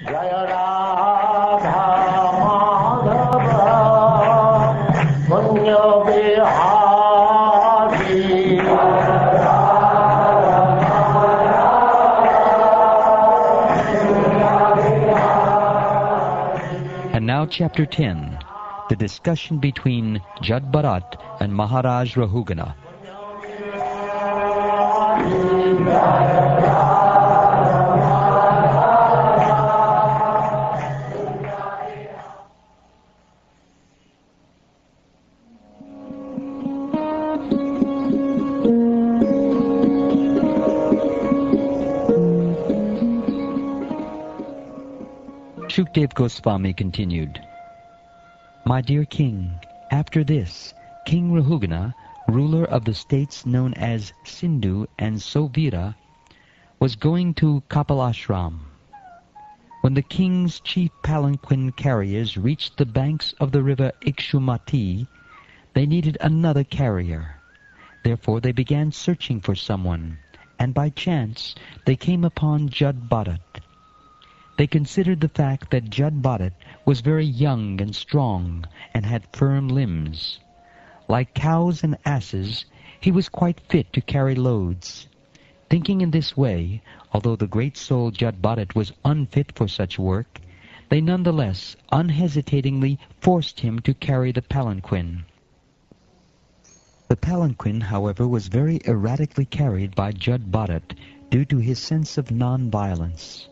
Jada And now Chapter 10, the discussion between Jada Bharata and Maharaja Rahugana. Shukdev Goswami continued, My dear king, after this, King Rahugana, ruler of the states known as Sindhu and Sovira, was going to Kapalashram. When the king's chief palanquin carriers reached the banks of the river Ikshumati, they needed another carrier. Therefore they began searching for someone, and by chance they came upon Jada Bharata. They considered the fact that Jada Bharata was very young and strong and had firm limbs. Like cows and asses, he was quite fit to carry loads. Thinking in this way, although the great soul Jada Bharata was unfit for such work, they nonetheless unhesitatingly forced him to carry the palanquin. The palanquin, however, was very erratically carried by Jada Bharata due to his sense of non-violence.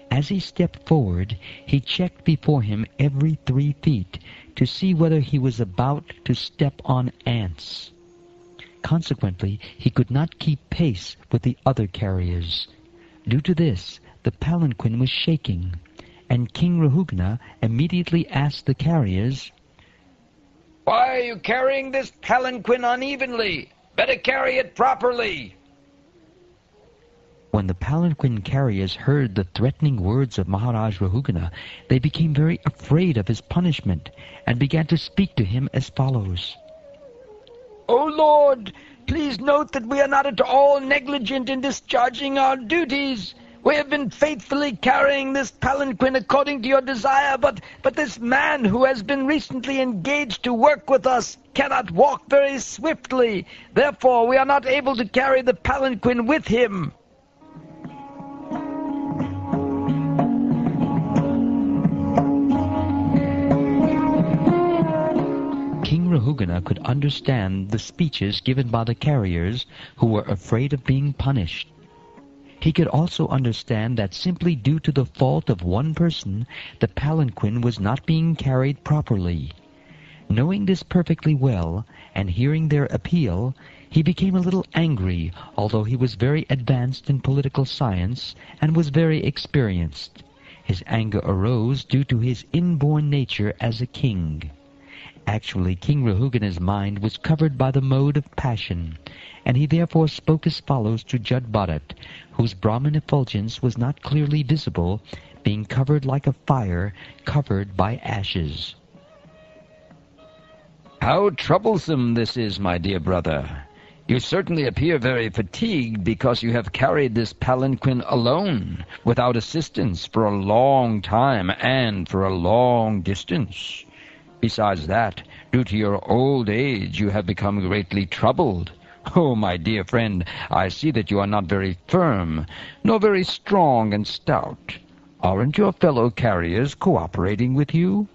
As he stepped forward, he checked before him every 3 feet to see whether he was about to step on ants. Consequently, he could not keep pace with the other carriers. Due to this, the palanquin was shaking, and King Rahugana immediately asked the carriers, Why are you carrying this palanquin unevenly? Better carry it properly. When the palanquin carriers heard the threatening words of Maharaja Rahugana, they became very afraid of his punishment and began to speak to him as follows. O Lord, please note that we are not at all negligent in discharging our duties. We have been faithfully carrying this palanquin according to your desire, but this man who has been recently engaged to work with us cannot walk very swiftly. Therefore, we are not able to carry the palanquin with him. King Rahugana could understand the speeches given by the carriers who were afraid of being punished. He could also understand that simply due to the fault of one person, the palanquin was not being carried properly. Knowing this perfectly well, and hearing their appeal, he became a little angry, although he was very advanced in political science and was very experienced. His anger arose due to his inborn nature as a king. Actually, King Rahugana's mind was covered by the mode of passion, and he therefore spoke as follows to Jada Bharata, whose Brahman effulgence was not clearly visible, being covered like a fire covered by ashes. How troublesome this is, my dear brother. You certainly appear very fatigued because you have carried this palanquin alone, without assistance, for a long time and for a long distance. Besides that, due to your old age, you have become greatly troubled. Oh, my dear friend, I see that you are not very firm, nor very strong and stout. Aren't your fellow carriers cooperating with you?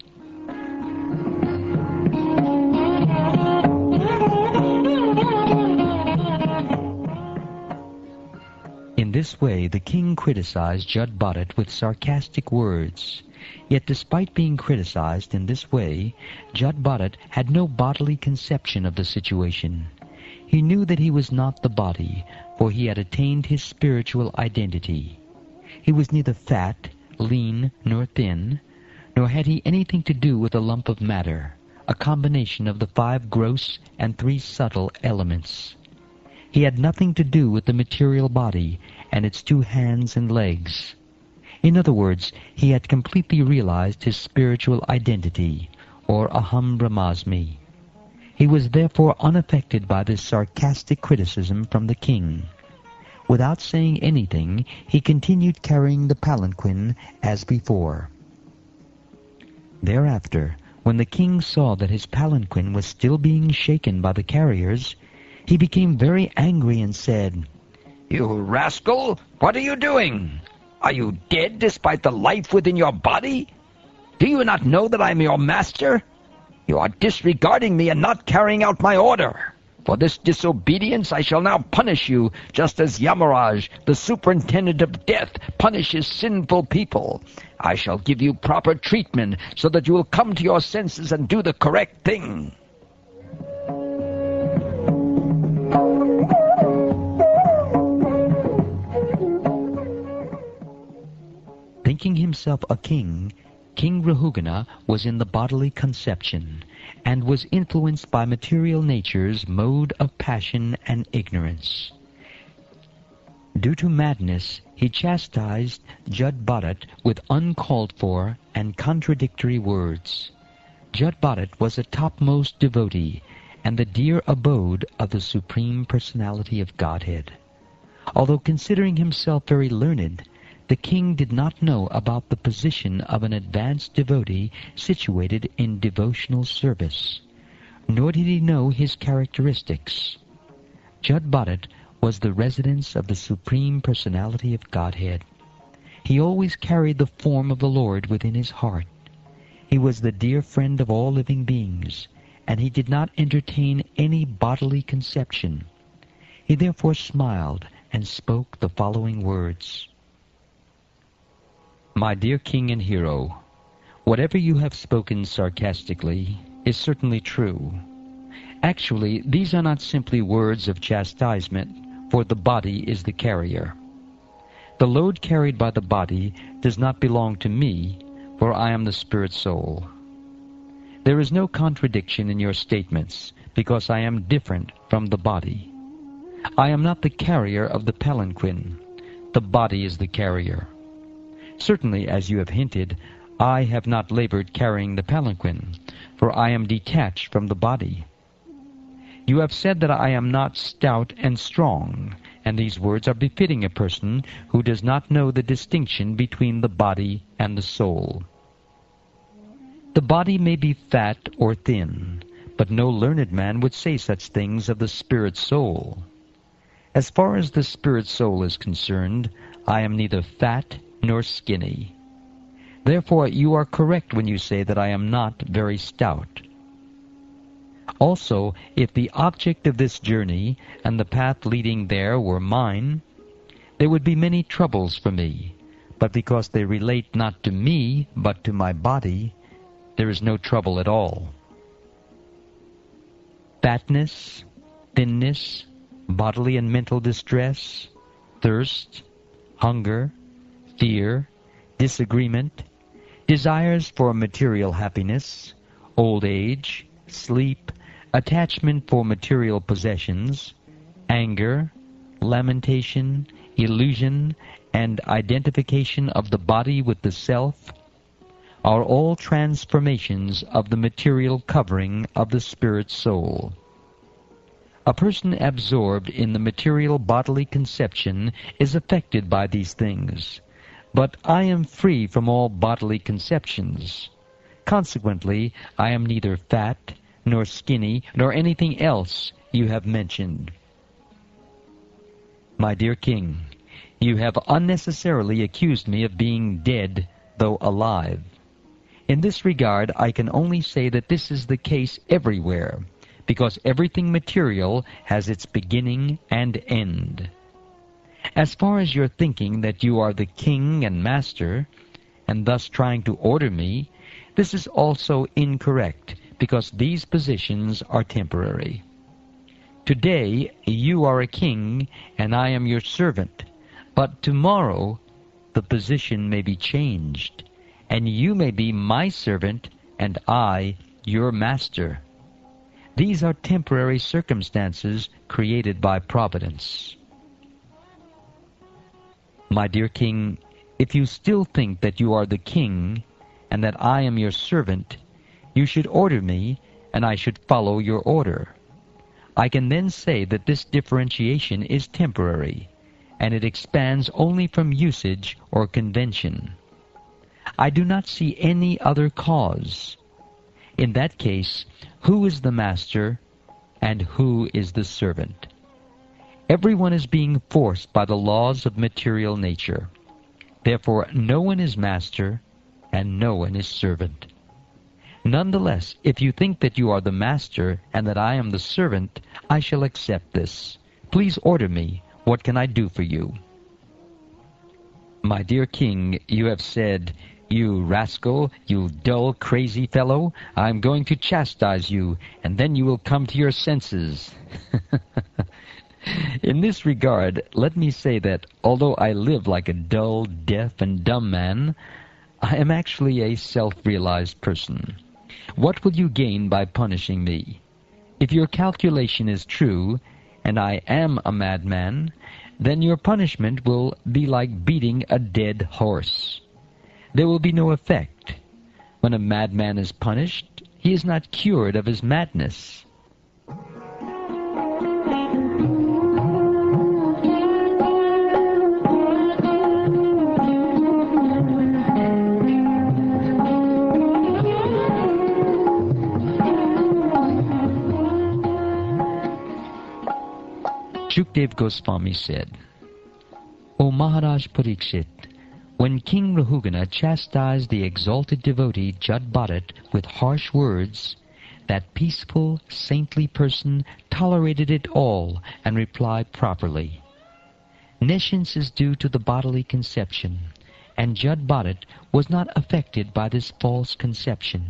In this way, the king criticized Jada Bharata with sarcastic words. Yet despite being criticized in this way, Jada Bharata had no bodily conception of the situation. He knew that he was not the body, for he had attained his spiritual identity. He was neither fat, lean, nor thin, nor had he anything to do with a lump of matter, a combination of the 5 gross and 3 subtle elements. He had nothing to do with the material body and its 2 hands and legs. In other words, he had completely realized his spiritual identity, or Aham Brahmasmi. He was therefore unaffected by this sarcastic criticism from the king. Without saying anything, he continued carrying the palanquin as before. Thereafter, when the king saw that his palanquin was still being shaken by the carriers, he became very angry and said, "You rascal! What are you doing? Are you dead despite the life within your body? Do you not know that I am your master? You are disregarding me and not carrying out my order. For this disobedience I shall now punish you, just as Yamaraj, the superintendent of death, punishes sinful people. I shall give you proper treatment so that you will come to your senses and do the correct thing." Thinking himself a king, King Rahugana was in the bodily conception, and was influenced by material nature's mode of passion and ignorance. Due to madness, he chastised Jada Bharata with uncalled for and contradictory words. Jada Bharata was a topmost devotee and the dear abode of the Supreme Personality of Godhead. Although considering himself very learned, the king did not know about the position of an advanced devotee situated in devotional service, nor did he know his characteristics. Jada Bharata was the residence of the Supreme Personality of Godhead. He always carried the form of the Lord within his heart. He was the dear friend of all living beings, and he did not entertain any bodily conception. He therefore smiled and spoke the following words. "My dear king and hero, whatever you have spoken sarcastically is certainly true. Actually, these are not simply words of chastisement, for the body is the carrier. The load carried by the body does not belong to me, for I am the spirit soul. There is no contradiction in your statements, because I am different from the body. I am not the carrier of the palanquin. The body is the carrier. Certainly, as you have hinted, I have not labored carrying the palanquin, for I am detached from the body. You have said that I am not stout and strong, and these words are befitting a person who does not know the distinction between the body and the soul. The body may be fat or thin, but no learned man would say such things of the spirit soul. As far as the spirit soul is concerned, I am neither fat nor skinny. Therefore, you are correct when you say that I am not very stout. Also, if the object of this journey and the path leading there were mine, there would be many troubles for me, but because they relate not to me, but to my body, there is no trouble at all. Fatness, thinness, bodily and mental distress, thirst, hunger, fear, disagreement, desires for material happiness, old age, sleep, attachment for material possessions, anger, lamentation, illusion, and identification of the body with the self, are all transformations of the material covering of the spirit soul. A person absorbed in the material bodily conception is affected by these things, but I am free from all bodily conceptions. Consequently, I am neither fat, nor skinny, nor anything else you have mentioned. My dear king, you have unnecessarily accused me of being dead, though alive. In this regard, I can only say that this is the case everywhere, because everything material has its beginning and end. As far as your thinking that you are the king and master, and thus trying to order me, this is also incorrect, because these positions are temporary. Today you are a king, and I am your servant, but tomorrow the position may be changed, and you may be my servant, and I your master. These are temporary circumstances created by Providence. My dear king, if you still think that you are the king, and that I am your servant, you should order me, and I should follow your order. I can then say that this differentiation is temporary, and it expands only from usage or convention. I do not see any other cause. In that case, who is the master and who is the servant? Everyone is being forced by the laws of material nature. Therefore, no one is master and no one is servant. Nonetheless, if you think that you are the master and that I am the servant, I shall accept this. Please order me. What can I do for you? My dear king, you have said, "You rascal, you dull, crazy fellow, I'm going to chastise you, and then you will come to your senses." In this regard, let me say that, although I live like a dull, deaf, and dumb man, I am actually a self-realized person. What will you gain by punishing me? If your calculation is true, and I am a madman, then your punishment will be like beating a dead horse. There will be no effect. When a madman is punished, he is not cured of his madness. Shukdev Goswami said, O Maharaj Parikshit, when King Rahugana chastised the exalted devotee Jada Bharata with harsh words, that peaceful, saintly person tolerated it all and replied properly. Nescience is due to the bodily conception, and Jada Bharata was not affected by this false conception.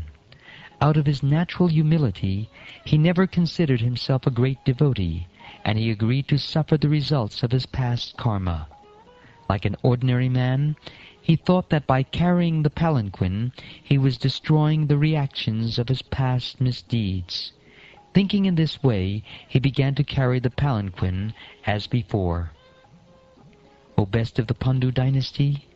Out of his natural humility, he never considered himself a great devotee, and he agreed to suffer the results of his past karma. Like an ordinary man, he thought that by carrying the palanquin, he was destroying the reactions of his past misdeeds. Thinking in this way, he began to carry the palanquin as before. O best of the Pandu dynasty,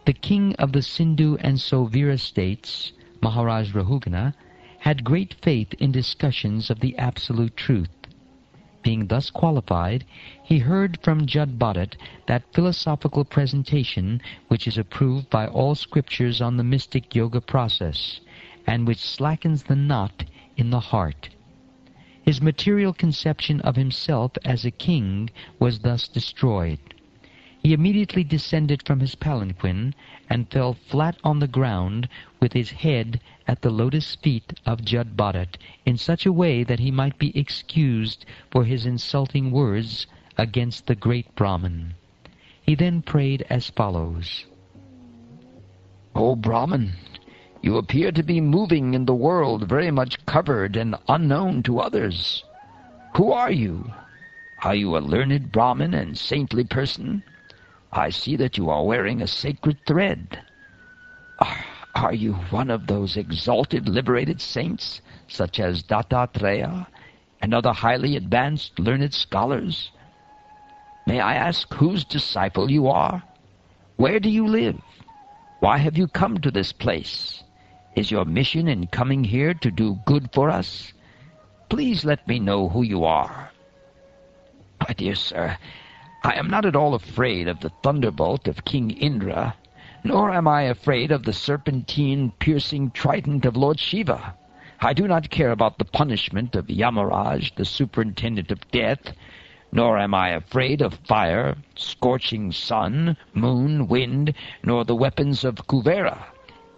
the king of the Sindhu and Sovira states, Maharaja Rahugana, had great faith in discussions of the absolute truth. Being thus qualified, he heard from Jada Bharata that philosophical presentation which is approved by all scriptures on the mystic yoga process, and which slackens the knot in the heart. His material conception of himself as a king was thus destroyed. He immediately descended from his palanquin and fell flat on the ground with his head at the lotus feet of Jada Bharata in such a way that he might be excused for his insulting words against the great Brahman. He then prayed as follows. O Brahman, you appear to be moving in the world very much covered and unknown to others. Who are you? Are you a learned Brahmin and saintly person? I see that you are wearing a sacred thread. Are you one of those exalted liberated saints, such as Dattatreya and other highly advanced learned scholars? May I ask whose disciple you are? Where do you live? Why have you come to this place? Is your mission in coming here to do good for us? Please let me know who you are. My dear sir, I am not at all afraid of the thunderbolt of King Indra, nor am I afraid of the serpentine-piercing trident of Lord Shiva. I do not care about the punishment of Yamaraj, the superintendent of death, nor am I afraid of fire, scorching sun, moon, wind, nor the weapons of Kuvera.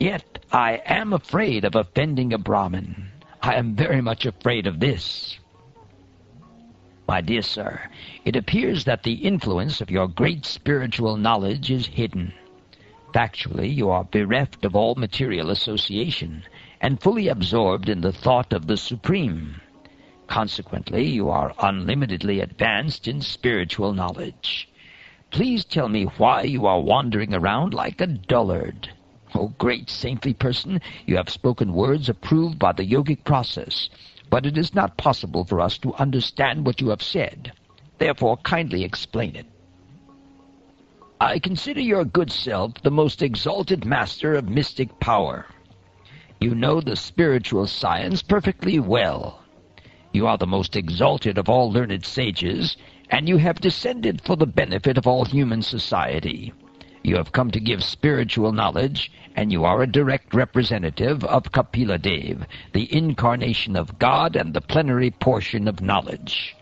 Yet I am afraid of offending a Brahmin. I am very much afraid of this. My dear sir, it appears that the influence of your great spiritual knowledge is hidden. Factually, you are bereft of all material association and fully absorbed in the thought of the Supreme. Consequently, you are unlimitedly advanced in spiritual knowledge. Please tell me why you are wandering around like a dullard. O great saintly person, you have spoken words approved by the yogic process, but it is not possible for us to understand what you have said. Therefore, kindly explain it. I consider your good self the most exalted master of mystic power. You know the spiritual science perfectly well. You are the most exalted of all learned sages, and you have descended for the benefit of all human society. You have come to give spiritual knowledge, and you are a direct representative of Kapila Dev, the incarnation of God and the plenary portion of knowledge.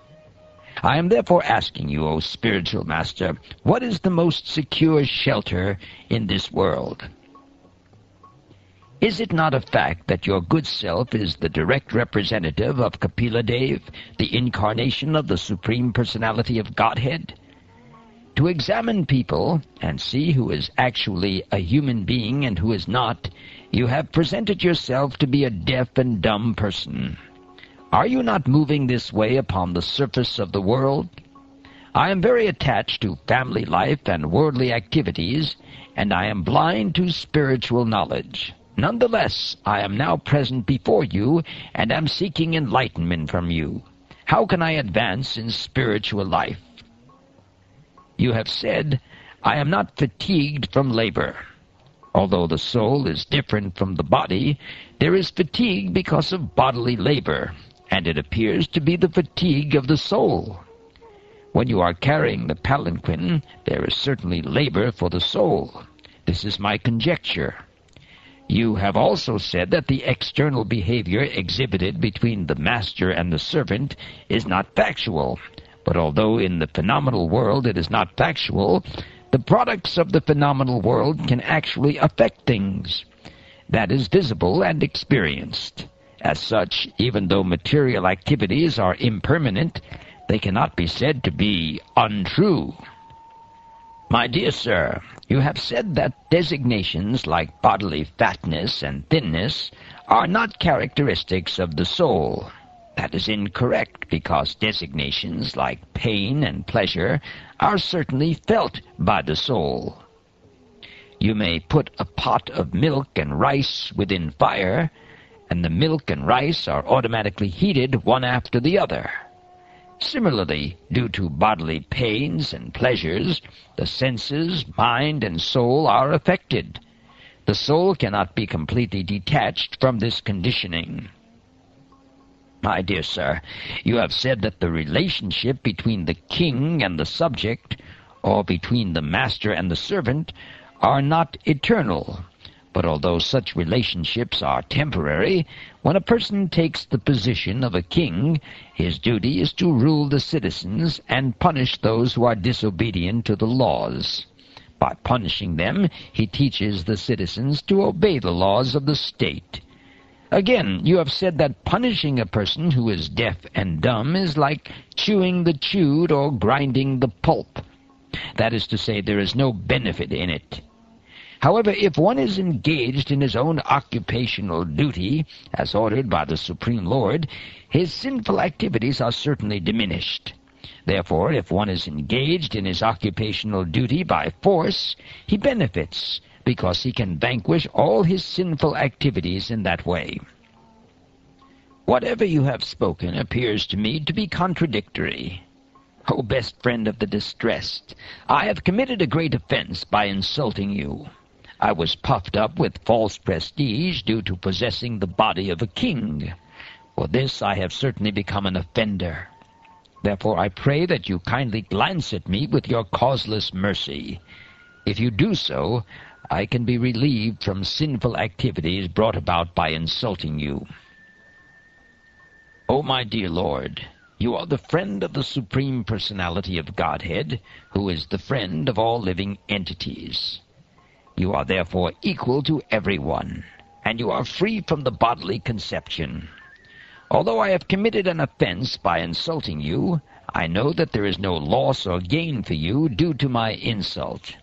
I am therefore asking you, O spiritual master, what is the most secure shelter in this world? Is it not a fact that your good self is the direct representative of Kapila Dev, the incarnation of the Supreme Personality of Godhead? To examine people and see who is actually a human being and who is not, you have presented yourself to be a deaf and dumb person. Are you not moving this way upon the surface of the world? I am very attached to family life and worldly activities, and I am blind to spiritual knowledge. Nonetheless, I am now present before you, and am seeking enlightenment from you. How can I advance in spiritual life? You have said, I am not fatigued from labor. Although the soul is different from the body, there is fatigue because of bodily labor, and it appears to be the fatigue of the soul. When you are carrying the palanquin, there is certainly labor for the soul. This is my conjecture. You have also said that the external behavior exhibited between the master and the servant is not factual. But although in the phenomenal world it is not factual, the products of the phenomenal world can actually affect things. That is visible and experienced. As such, even though material activities are impermanent, they cannot be said to be untrue. My dear sir, you have said that designations like bodily fatness and thinness are not characteristics of the soul. That is incorrect, because designations like pain and pleasure are certainly felt by the soul. You may put a pot of milk and rice within fire, and the milk and rice are automatically heated one after the other. Similarly, due to bodily pains and pleasures, the senses, mind, and soul are affected. The soul cannot be completely detached from this conditioning. My dear sir, you have said that the relationship between the king and the subject, or between the master and the servant, are not eternal. But although such relationships are temporary, when a person takes the position of a king, his duty is to rule the citizens and punish those who are disobedient to the laws. By punishing them, he teaches the citizens to obey the laws of the state. Again, you have said that punishing a person who is deaf and dumb is like chewing the chewed or grinding the pulp. That is to say, there is no benefit in it. However, if one is engaged in his own occupational duty, as ordered by the Supreme Lord, his sinful activities are certainly diminished. Therefore, if one is engaged in his occupational duty by force, he benefits, because he can vanquish all his sinful activities in that way. Whatever you have spoken appears to me to be contradictory. O best friend of the distressed, I have committed a great offense by insulting you. I was puffed up with false prestige due to possessing the body of a king. For this I have certainly become an offender. Therefore I pray that you kindly glance at me with your causeless mercy. If you do so, I can be relieved from sinful activities brought about by insulting you. O my dear Lord, you are the friend of the Supreme Personality of Godhead, who is the friend of all living entities. You are therefore equal to everyone, and you are free from the bodily conception. Although I have committed an offense by insulting you, I know that there is no loss or gain for you due to my insult.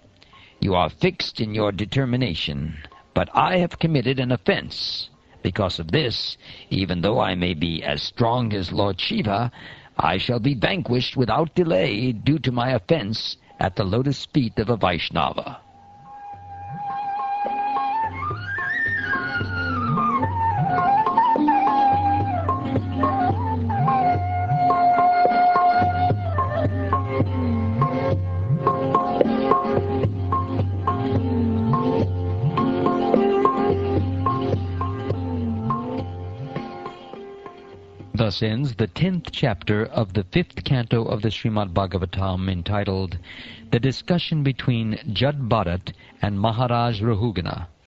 You are fixed in your determination, but I have committed an offense. Because of this, even though I may be as strong as Lord Shiva, I shall be vanquished without delay due to my offense at the lotus feet of a Vaishnava. The thus ends the 10th chapter of the 5th canto of the Srimad Bhagavatam, entitled The Discussion Between Jada Bharata and Maharaja Rahugana.